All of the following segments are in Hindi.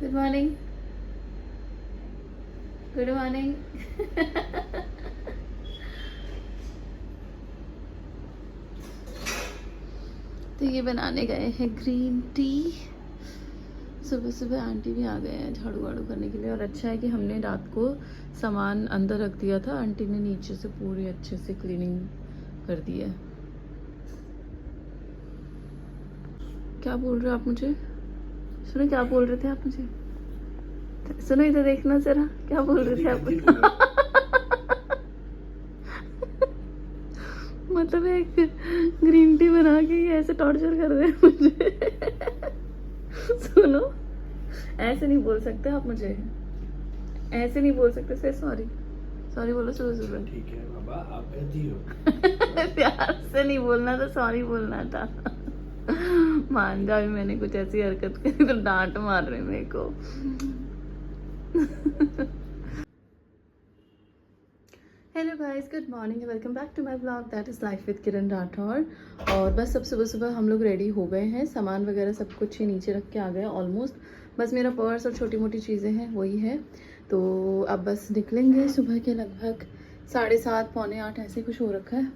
Good morning. Good morning. तो ये बनाने गए हैं ग्रीन टी। सुबह सुबह आंटी भी आ गए हैं झाड़ू वाड़ू करने के लिए। और अच्छा है कि हमने रात को सामान अंदर रख दिया था, आंटी ने नीचे से पूरी अच्छे से क्लीनिंग कर दी है। क्या बोल रहे हो आप मुझे? सुनो, क्या बोल रहे थे आप मुझे? सुनो, इधर देखना जरा, क्या बोल रहे थे आप? मतलब एक ग्रीन टी बना के ऐसे टॉर्चर कर रहे हैं मुझे। सुनो, ऐसे नहीं बोल सकते आप मुझे, ऐसे नहीं बोल सकते। से सॉरी सॉरी बोलो सुबह सुबह। ठीक है बाबा, आप गलती हो। प्यार से नहीं बोलना था, सॉरी बोलना था। मान जाओ, मैंने कुछ ऐसी हरकत करी तो डांट मार रहे मेरे को। Hello guys, good morning, welcome back to my blog that is life with Kiran Rathore. और बस अब सुबह सुबह हम लोग रेडी हो गए हैं, सामान वगैरह सब कुछ ही नीचे रख के आ गए ऑलमोस्ट। बस मेरा पर्स और छोटी मोटी चीज़ें हैं वही है। तो अब बस निकलेंगे सुबह के लगभग 7:30 पौने 8 ऐसे कुछ हो रखा है।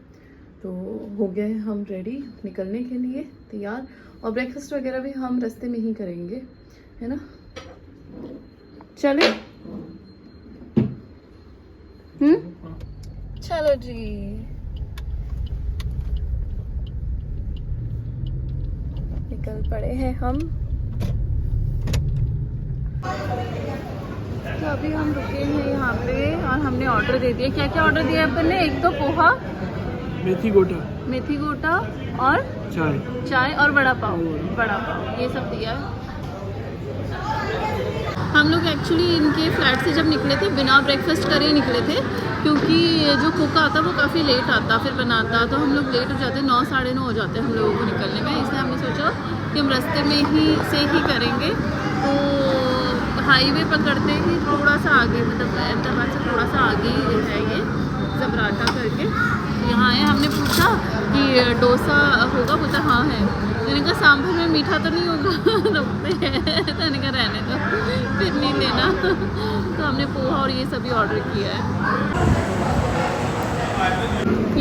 तो हो गए हम रेडी निकलने के लिए तैयार। और ब्रेकफास्ट वगैरह भी हम रास्ते में ही करेंगे, है ना? चले? चलो जी। निकल पड़े हैं हम। तो अभी हम रुके हैं यहाँ पे और हमने ऑर्डर दे दिया। क्या क्या ऑर्डर दिया अपन ने? एक तो पोहा, मेथी गोटा और चाय और बड़ा पाव ये सब दिया है। हम लोग एक्चुअली इनके फ्लैट से जब निकले थे बिना ब्रेकफास्ट करे निकले थे, क्योंकि जो कुक आता वो काफ़ी लेट आता फिर बनाता, तो हम लोग लेट हो जाते, 9 साढ़े 9 हो जाते हैं हम लोगों को निकलने में। इसलिए हमने सोचा कि हम रास्ते में ही करेंगे। तो हाईवे पकड़ते ही थोड़ा सा आगे, मतलब अहमदाबाद से थोड़ा सा आगे ही है ये जबराटा करके। यहाँ आए, हमने पूछा कि डोसा होगा, बोलता हाँ है। मैंने कहा सांभर में मीठा तो नहीं होगा? रुकते हैं, तो मैंने कहा रहने दो, फिर नहीं लेना। तो हमने पोहा और ये सभी ऑर्डर किया है।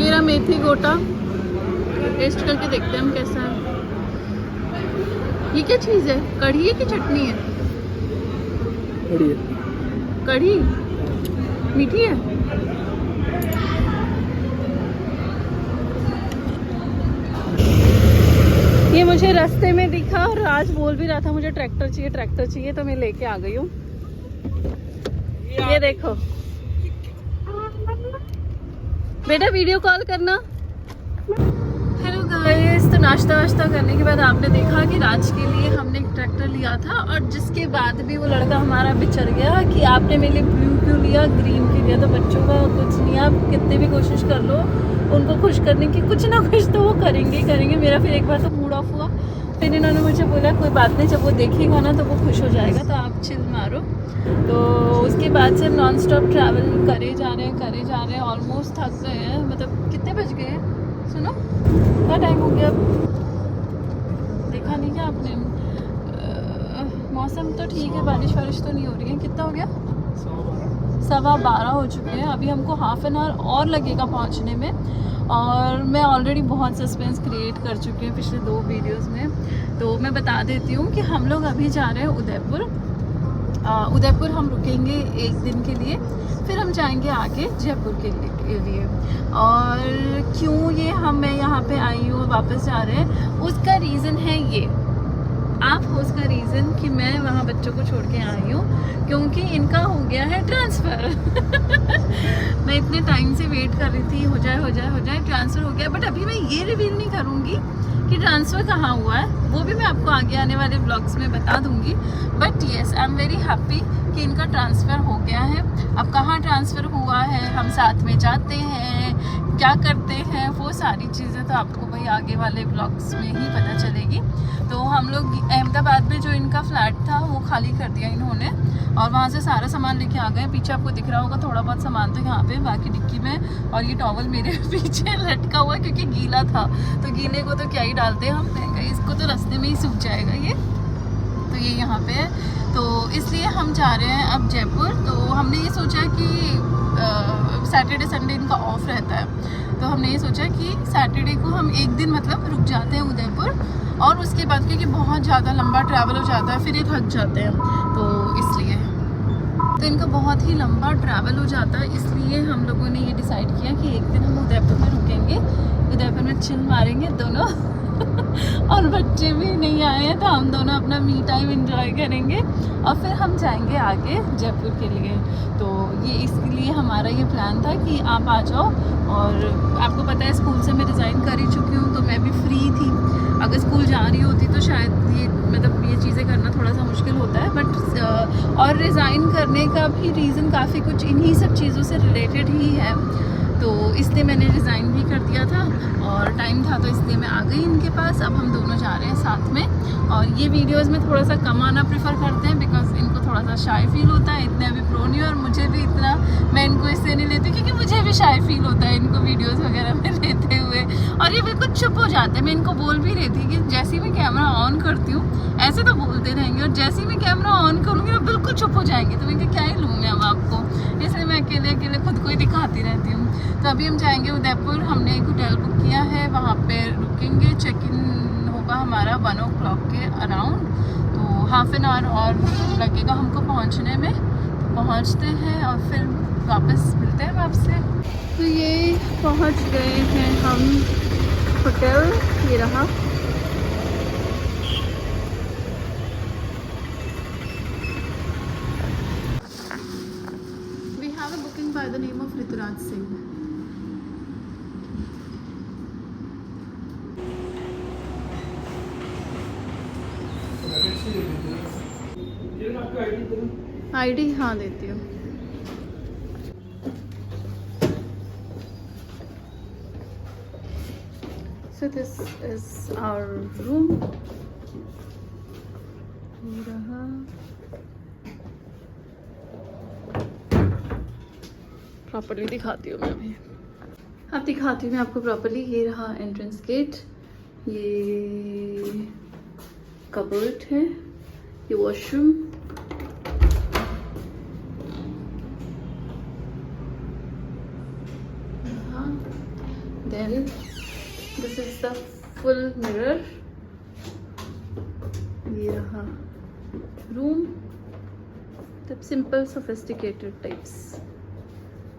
ये रहा मेथी गोटा, टेस्ट करके देखते हैं हम कैसा है। ये क्या चीज़ है? कढ़ी है कि चटनी है? कढ़ी मीठी है। ये मुझे रास्ते में दिखा और राज बोल भी रहा था मुझे ट्रैक्टर चाहिए, तो मैं लेके आ गई हूँ। ये देखो बेटा, वीडियो कॉल करना। हेलो गाइस, तो नाश्ता वाश्ता करने के बाद आपने देखा कि राज के लिए हमने एक ट्रैक्टर लिया था, और जिसके बाद भी वो लड़का हमारा बिचर गया कि आपने मेरे लिए ब्लू क्यों लिया, ग्रीन क्यों लिया। तो बच्चों का कुछ नहीं, आप कितने भी कोशिश कर लो उनको खुश करने की, कुछ ना कुछ तो वो करेंगे। मेरा फिर एक बार तो मूड ऑफ हुआ, फिर इन्होंने मुझे बोला कोई बात नहीं, जब वो देखेगा ना तो वो खुश हो जाएगा, तो आप चिल मारो। तो उसके बाद से नॉन स्टॉप ट्रैवल करे जा रहे हैं। ऑलमोस्ट थक गए हैं। मतलब कितने बज गए हैं? सुनो, क्या टाइम हो गया? देखा नहीं क्या आपने? मौसम तो ठीक है, बारिश वारिश तो नहीं हो रही है। कितना हो गया? 12:15 हो चुके हैं। अभी हमको हाफ एन आवर और लगेगा पहुंचने में। और मैं ऑलरेडी बहुत सस्पेंस क्रिएट कर चुकी हूँ पिछले 2 वीडियोस में। तो मैं बता देती हूँ कि हम लोग अभी जा रहे हैं उदयपुर हम रुकेंगे 1 दिन के लिए, फिर हम जाएंगे आगे जयपुर के लिए। और क्यों ये मैं यहाँ पे आई हूँ, वापस जा रहे हैं, उसका रीज़न है ये। आप हो उसका रीज़न कि मैं वहाँ बच्चों को छोड़ के आई हूँ, क्योंकि इनका हो गया है ट्रांसफ़र। मैं इतने टाइम से वेट कर रही थी, हो जाए ट्रांसफ़र हो गया। बट अभी मैं ये रिवील नहीं करूँगी कि ट्रांसफ़र कहाँ हुआ है, वो भी मैं आपको आगे आने वाले ब्लॉग्स में बता दूँगी। But yes, I am very happy कि इनका ट्रांसफ़र हो गया है। अब कहाँ ट्रांसफ़र हुआ है, हम साथ में जाते हैं, क्या करते हैं, वो सारी चीज़ें तो आपको भाई आगे वाले ब्लॉग्स में ही पता चलेगी। तो हम लोग अहमदाबाद में जो इनका फ्लैट था वो खाली कर दिया इन्होंने, और वहाँ से सारा सामान लेके आ गए। पीछे आपको दिख रहा होगा थोड़ा बहुत सामान तो यहाँ पे, बाकी डिक्की में। और ये टॉवल मेरे पीछे लटका हुआ है क्योंकि गीला था, तो गीले को तो क्या ही डालते हम, इसको तो रास्ते में ही सूख जाएगा ये। तो ये यहाँ पे है। तो इसलिए हम जा रहे हैं अब जयपुर। तो हमने ये सोचा कि सैटरडे संडे इनका ऑफ रहता है, तो हमने ये सोचा कि सैटरडे को हम एक दिन मतलब रुक जाते हैं उदयपुर, और उसके बाद क्योंकि बहुत ज़्यादा लंबा ट्रैवल हो जाता है फिर ये थक जाते हैं, तो इसलिए तो इनका बहुत ही लंबा ट्रैवल हो जाता है, इसलिए हम लोगों ने ये डिसाइड किया कि एक दिन हम उदयपुर में रुकेंगे, उदयपुर में चिल मारेंगे दोनों और बच्चे भी नहीं आए हैं तो हम दोनों अपना मी टाइम एंजॉय करेंगे और फिर हम जाएंगे आगे जयपुर के लिए। तो ये इसलिए हमारा ये प्लान था कि आप आ जाओ, और आपको पता है स्कूल से मैं रिज़ाइन कर ही चुकी हूँ, तो मैं भी फ्री थी। अगर स्कूल जा रही होती तो शायद ये मतलब ये चीज़ें करना थोड़ा सा मुश्किल होता है, बट और रिज़ाइन करने का भी रीज़न काफ़ी कुछ इन्हीं सब चीज़ों से रिलेटेड ही है, तो इसलिए मैंने रिज़ाइन भी कर दिया था और टाइम था तो इसलिए मैं आ गई इनके पास। अब हम दोनों जा रहे हैं साथ में, और ये वीडियोस में थोड़ा सा कम आना प्रेफर करते हैं बिकॉज इनको थोड़ा सा शाय फील होता है, इतने अभी प्रो नहीं, और मुझे भी इतना मैं इनको इसलिए नहीं लेती क्योंकि मुझे भी शाय फील होता है इनको वीडियोस वगैरह में लेते हुए, और ये बिल्कुल चुप हो जाते हैं। मैं इनको बोल भी रही थी कि जैसे ही मैं कैमरा ऑन करती हूँ ऐसे तो बोलते रहेंगे, और जैसे ही मैं कैमरा ऑन करूँगी ना बिल्कुल चुप हो जाएंगे, तो मैं क्या ही लूँ मैं अब आपको, इसलिए मैं अकेले अकेले खुद को ही दिखाती रहती हूँ। तो अभी हम जाएंगे उदयपुर, हमने एक होटल बुक किया है, वहाँ पे रुकेंगे, चेक इन होगा हमारा 1 o'clock के अराउंड, तो हाफ एन आवर और लगेगा हमको पहुँचने में। तो पहुँचते हैं और फिर वापस मिलते हैं आपसे। तो ये पहुँच गए हैं हम होटल, ये रहा। We have a booking by the name of Rituraj Singh. ID हाँ देती हूँ। So this is our room. ये रहा। प्रॉपर्ली दिखाती हूँ मैं अभी, अब दिखाती हूँ मैं आपको प्रॉपर्ली। ये रहा एंट्रेंस गेट, ये कबर्ड है, ये washroom, then this is the full mirror, ये रहा रूम, तब simple sophisticated types,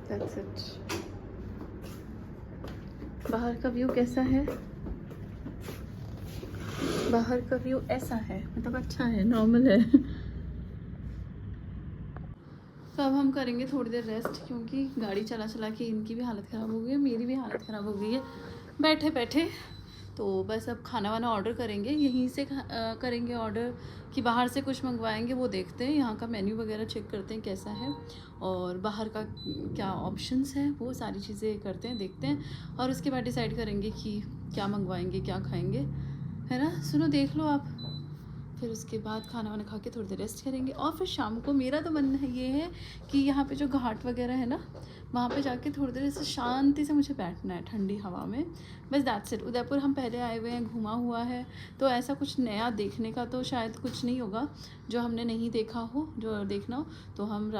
that's it। बाहर का व्यू कैसा है? बाहर का व्यू ऐसा है, मतलब अच्छा है, नॉर्मल है। तो अब हम करेंगे थोड़ी देर रेस्ट, क्योंकि गाड़ी चला चला के इनकी भी हालत ख़राब हो गई है, मेरी भी हालत ख़राब हो गई है बैठे बैठे। तो बस अब खाना वाना ऑर्डर करेंगे, यहीं से करेंगे ऑर्डर कि बाहर से कुछ मंगवाएंगे, वो देखते हैं, यहाँ का मेन्यू वगैरह चेक करते हैं कैसा है, और बाहर का क्या ऑप्शंस हैं वो सारी चीज़ें करते हैं, देखते हैं, और उसके बाद डिसाइड करेंगे कि क्या मंगवाएंगे, क्या खाएंगे, है ना। सुनो देख लो आप। फिर उसके बाद खाना वाना खा के थोड़ी देर रेस्ट करेंगे, और फिर शाम को मेरा तो मन है ये है कि यहाँ पे जो घाट वगैरह है ना, वहाँ पे जाके थोड़ी देर ऐसे शांति से मुझे बैठना है ठंडी हवा में, बस दैट्स इट। उदयपुर हम पहले आए हुए हैं, घूमा हुआ है, तो ऐसा कुछ नया देखने का तो शायद कुछ नहीं होगा जो हमने नहीं देखा हो, जो देखना हो। तो हम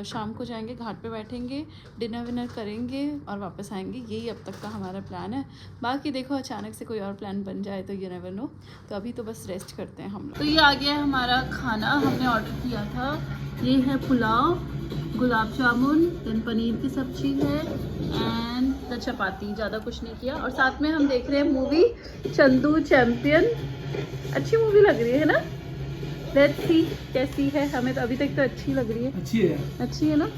शाम को जाएंगे, घाट पे बैठेंगे, डिनर विनर करेंगे और वापस आएंगे, यही अब तक का हमारा प्लान है। बाकी देखो अचानक से कोई और प्लान बन जाए तो यू नेवर नो, तो अभी तो बस रेस्ट करते हैं हम लोग। तो ये आ गया है हमारा खाना, हमने ऑर्डर किया था, ये है पुलाव, गुलाब जामुन, देन पनीर की सब्जी है एंड द चपाती, ज़्यादा कुछ नहीं किया। और साथ में हम देख रहे हैं मूवी चंदू चैंपियन, अच्छी मूवी लग रही है ना, लेट्स सी कैसी है, हमें तो अभी तक तो अच्छी लग रही है, अच्छी है ना।